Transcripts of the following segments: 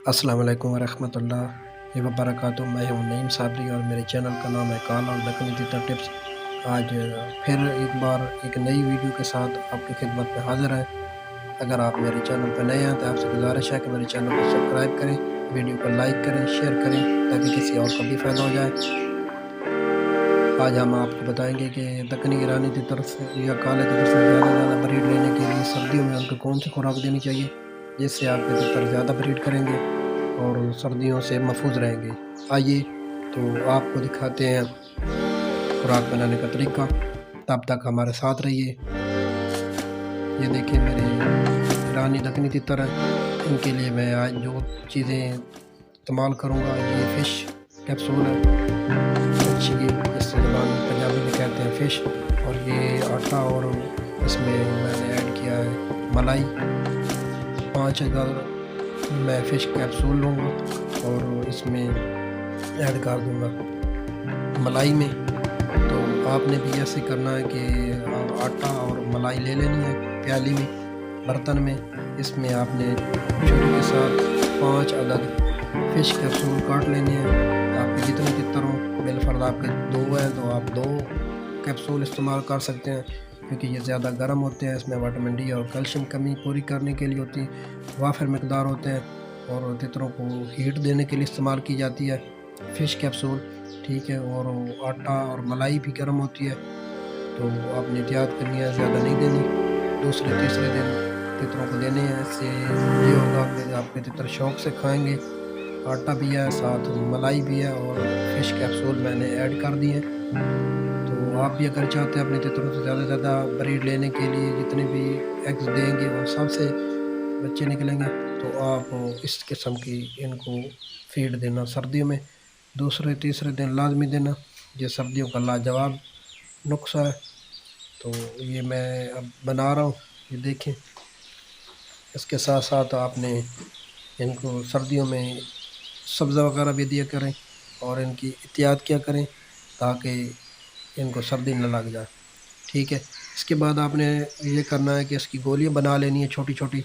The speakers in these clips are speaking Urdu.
السلام علیکم ورحمۃ اللہ وبرکاتہ۔ میں ہوں نعیم صابری اور میرے چینل کا نام ہے کالا دکنی تیتر ٹپس۔ آج پھر ایک بار ایک نئی ویڈیو کے ساتھ آپ کی خدمت میں حاضر ہے۔ اگر آپ میرے چینل پہ نئے ہیں تو آپ سے گزارش ہے کہ میرے چینل کو سبسکرائب کریں، ویڈیو کو لائک کریں، شیئر کریں تاکہ کسی اور کو بھی فائدہ ہو جائے۔ آج ہم آپ کو بتائیں گے کہ دکنی ایرانی تیتر یا کالے تیتر سے زیادہ بریڈ لینے کے لیے سردیوں میں ان کو کون سی خوراک دینی چاہیے جس سے آپ کے تیتر زیادہ بریڈ کریں گے اور سردیوں سے محفوظ رہیں گے۔ آئیے تو آپ کو دکھاتے ہیں خوراک بنانے کا طریقہ، تب تک ہمارے ساتھ رہیے۔ یہ دیکھیں میرے ایرانی دکنی تیتر ہیں، ان کے لیے میں آج جو چیزیں استعمال کروں گا یہ فش کیپسول ہے، اچھی جس سے زبان پنجابی میں کہتے ہیں فش، اور یہ آٹا، اور اس میں نے ایڈ کیا ہے ملائی 5 عدد میں فش کیپسول لوں گا اور اس میں ایڈ کر دوں گا ملائی میں۔ تو آپ نے بھی ایسے کرنا ہے کہ آٹا اور ملائی لے لینی ہے پیالی میں، برتن میں۔ اس میں آپ نے چھری کے ساتھ 5 عدد فش کیپسول کاٹ لینے ہیں۔ آپ کے جتنے تیتر ہوں، بالفرض آپ کے 2 ہیں تو آپ 2 کیپسول استعمال کر سکتے ہیں، کیونکہ یہ زیادہ گرم ہوتے ہیں۔ اس میں وٹامن ڈی اور کیلشیم کمی پوری کرنے کے لیے ہوتی ہے، وافر مقدار ہوتے ہیں اور تیتروں کو ہیٹ دینے کے لیے استعمال کی جاتی ہے فش کیپسول، ٹھیک ہے۔ اور آٹا اور ملائی بھی گرم ہوتی ہے، تو آپ نے احتیاط کرنی ہے، زیادہ نہیں دینی۔ دوسرے تیسرے دن تیتروں کو دینے ہیں، اس سے یہ ہوگا کہ آپ کے تیتر شوق سے کھائیں گے۔ آٹا بھی ہے، ساتھ ملائی بھی ہے اور فش کیپسول میں نے ایڈ کر دی ہے۔ تو آپ بھی اگر چاہتے ہیں اپنے تیتروں سے زیادہ بریڈ لینے کے لیے، جتنے بھی ایگز دیں گے اور سب سے بچے نکلیں گے، تو آپ اس قسم کی ان کو فیڈ دینا سردیوں میں دوسرے تیسرے دن لازمی دینا۔ یہ سردیوں کا لاجواب نسخہ ہے۔ تو یہ میں اب بنا رہا ہوں، یہ دیکھیں۔ اس کے ساتھ ساتھ آپ نے ان کو سردیوں میں سبزہ وغیرہ بھی دیا کریں اور ان کی احتیاط کیا کریں تاکہ ان کو سردی نہ لگ جائے، ٹھیک ہے۔ اس کے بعد آپ نے یہ کرنا ہے کہ اس کی گولیاں بنا لینی ہے چھوٹی چھوٹی۔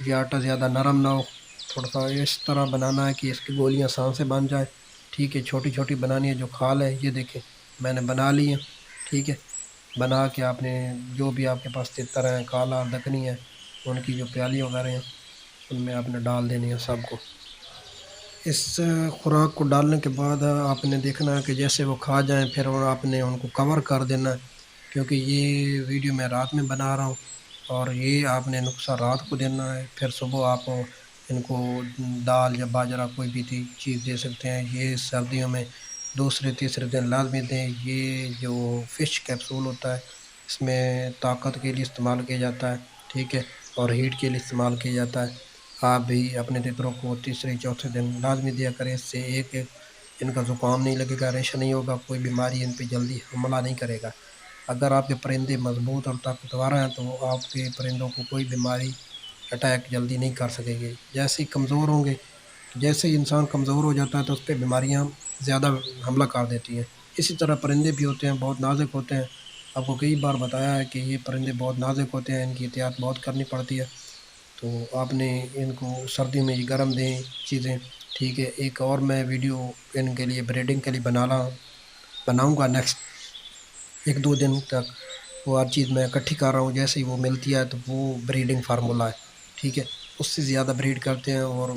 یہ آٹا زیادہ نرم نہ ہو، تھوڑا سا اس طرح بنانا ہے کہ اس کی گولیاں آسان سے بن جائے، ٹھیک ہے۔ چھوٹی چھوٹی بنانی ہے، جو کھال ہے یہ دیکھیں میں نے بنا لی ہے، ٹھیک ہے۔ بنا کے آپ نے جو بھی آپ کے پاس تیتر ہیں، کالا دکنی ہے، ان کی جو پیالی وغیرہ ہیں ان میں آپ نے ڈال دینی ہے سب کو۔ اس خوراک کو ڈالنے کے بعد آپ نے دیکھنا ہے کہ جیسے وہ کھا جائیں، پھر آپ نے ان کو کور کر دینا ہے، کیونکہ یہ ویڈیو میں رات میں بنا رہا ہوں اور یہ آپ نے نسخہ رات کو دینا ہے۔ پھر صبح آپ ان کو دال یا باجرہ کوئی بھی چیز دے سکتے ہیں۔ یہ سردیوں میں دوسرے تیسرے دن لازمی دیں۔ یہ جو فش کیپسول ہوتا ہے اس میں طاقت کے لیے استعمال کیا جاتا ہے، ٹھیک ہے، اور ہیٹ کے لیے استعمال کیا جاتا ہے۔ آپ بھی اپنے تیتروں کو تیسرے چوتھے دن لازمی دیا کریں، اس سے ایک ان کا زکام نہیں لگے گا، ریشہ نہیں ہوگا، کوئی بیماری ان پہ جلدی حملہ نہیں کرے گا۔ اگر آپ کے پرندے مضبوط اور طاقتور ہیں تو آپ کے پرندوں کو کوئی بیماری اٹیک جلدی نہیں کر سکے گی۔ جیسے ہی کمزور ہوں گے، جیسے ہی انسان کمزور ہو جاتا ہے تو اس پہ بیماریاں زیادہ حملہ کر دیتی ہیں۔ اسی طرح پرندے بھی ہوتے ہیں، بہت نازک ہوتے ہیں۔ آپ کو کئی بار بتایا ہے کہ یہ پرندے بہت نازک ہوتے ہیں، ان کی احتیاط بہت کرنی پڑتی ہے۔ تو آپ نے ان کو سردی میں یہ گرم دیں چیزیں، ٹھیک ہے۔ ایک اور میں ویڈیو ان کے لیے بریڈنگ کے لیے بناؤں گا نیکسٹ 1-2 دن تک۔ وہ ہر چیز میں اکٹھی کر رہا ہوں، جیسے ہی وہ ملتی ہے تو وہ بریڈنگ فارمولہ ہے، ٹھیک ہے۔ اس سے زیادہ بریڈ کرتے ہیں اور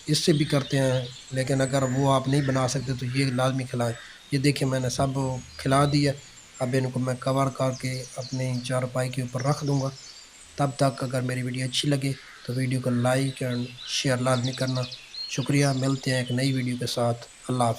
اس سے بھی کرتے ہیں، لیکن اگر وہ آپ نہیں بنا سکتے تو یہ لازمی کھلائیں۔ یہ دیکھیں میں نے سب کھلا دی ہے، اب ان کو میں کور کر کے اپنی چارپائی کے اوپر رکھ دوں گا۔ تب تک اگر میری ویڈیو اچھی لگے تو ویڈیو کو لائک اینڈ شیئر لازمی کرنا۔ شکریہ، ملتے ہیں ایک نئی ویڈیو کے ساتھ۔ اللہ حافظ۔